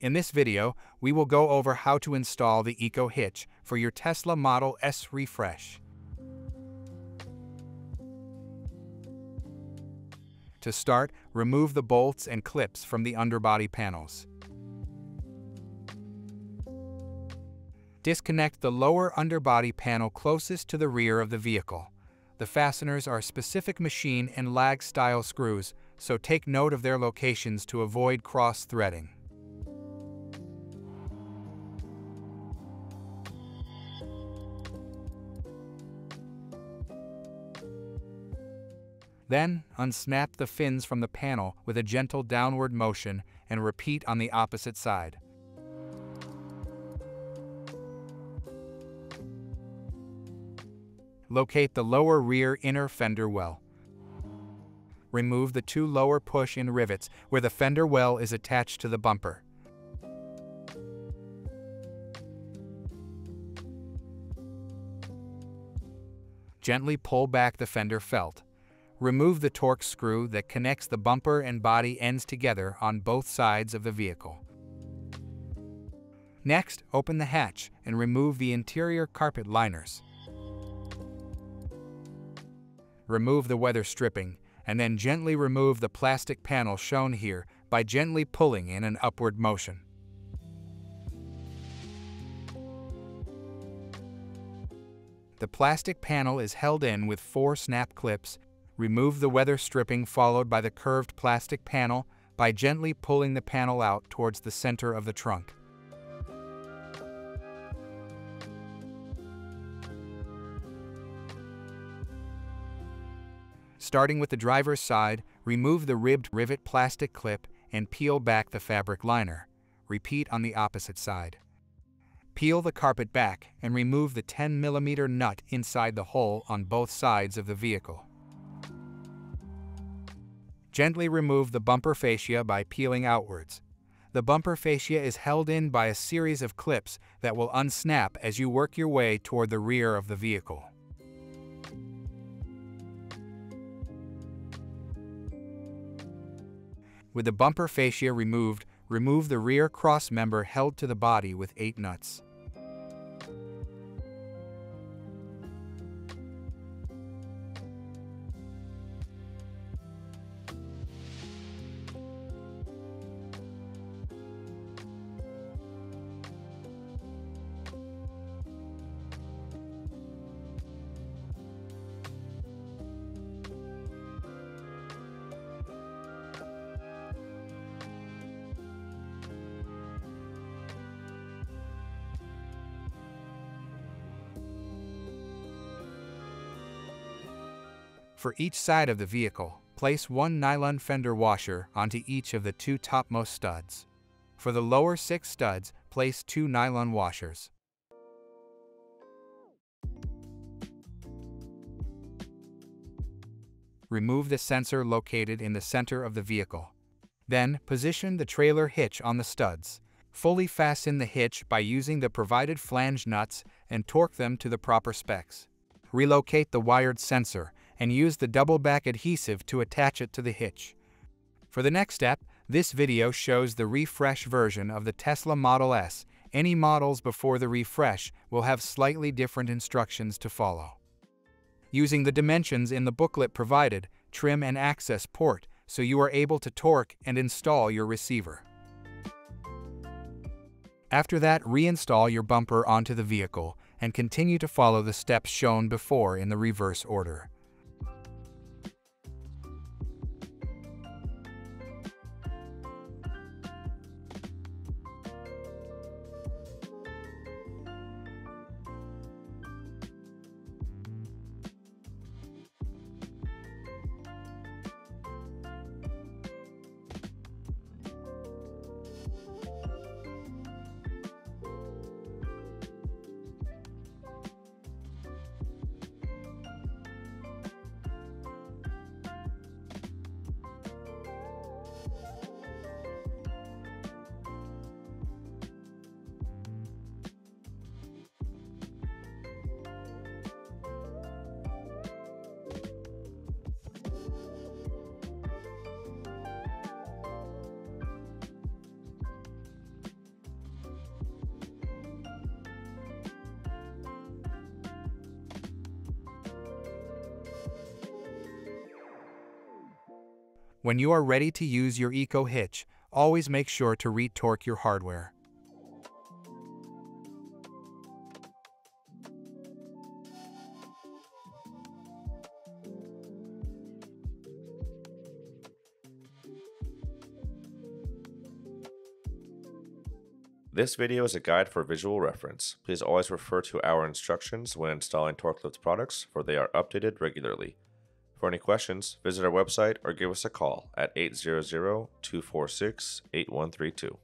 In this video, we will go over how to install the EcoHitch for your Tesla Model S refresh. To start, remove the bolts and clips from the underbody panels. Disconnect the lower underbody panel closest to the rear of the vehicle. The fasteners are specific machine and lag style screws, so take note of their locations to avoid cross-threading. Then, unsnap the fins from the panel with a gentle downward motion and repeat on the opposite side. Locate the lower rear inner fender well. Remove the two lower push-in rivets where the fender well is attached to the bumper. Gently pull back the fender felt. Remove the torque screw that connects the bumper and body ends together on both sides of the vehicle. Next, open the hatch and remove the interior carpet liners. Remove the weather stripping, and then gently remove the plastic panel shown here by gently pulling in an upward motion. The plastic panel is held in with 4 snap clips. Remove the weather stripping followed by the curved plastic panel by gently pulling the panel out towards the center of the trunk. Starting with the driver's side, remove the ribbed rivet plastic clip and peel back the fabric liner. Repeat on the opposite side. Peel the carpet back and remove the 10mm nut inside the hole on both sides of the vehicle. Gently remove the bumper fascia by peeling outwards. The bumper fascia is held in by a series of clips that will unsnap as you work your way toward the rear of the vehicle. With the bumper fascia removed, remove the rear cross member held to the body with 8 nuts. For each side of the vehicle, place 1 nylon fender washer onto each of the 2 topmost studs. For the lower 6 studs, place 2 nylon washers. Remove the sensor located in the center of the vehicle. Then, position the trailer hitch on the studs. Fully fasten the hitch by using the provided flange nuts and torque them to the proper specs. Relocate the wired sensor and use the double back adhesive to attach it to the hitch. For the next step, this video shows the refresh version of the Tesla Model S. Any models before the refresh will have slightly different instructions to follow. Using the dimensions in the booklet provided, trim and access port so you are able to torque and install your receiver. After that, reinstall your bumper onto the vehicle and continue to follow the steps shown before in the reverse order. When you are ready to use your EcoHitch, always make sure to re-torque your hardware. This video is a guide for visual reference. Please always refer to our instructions when installing TorqueLift products, for they are updated regularly. For any questions, visit our website or give us a call at 800-246-8132.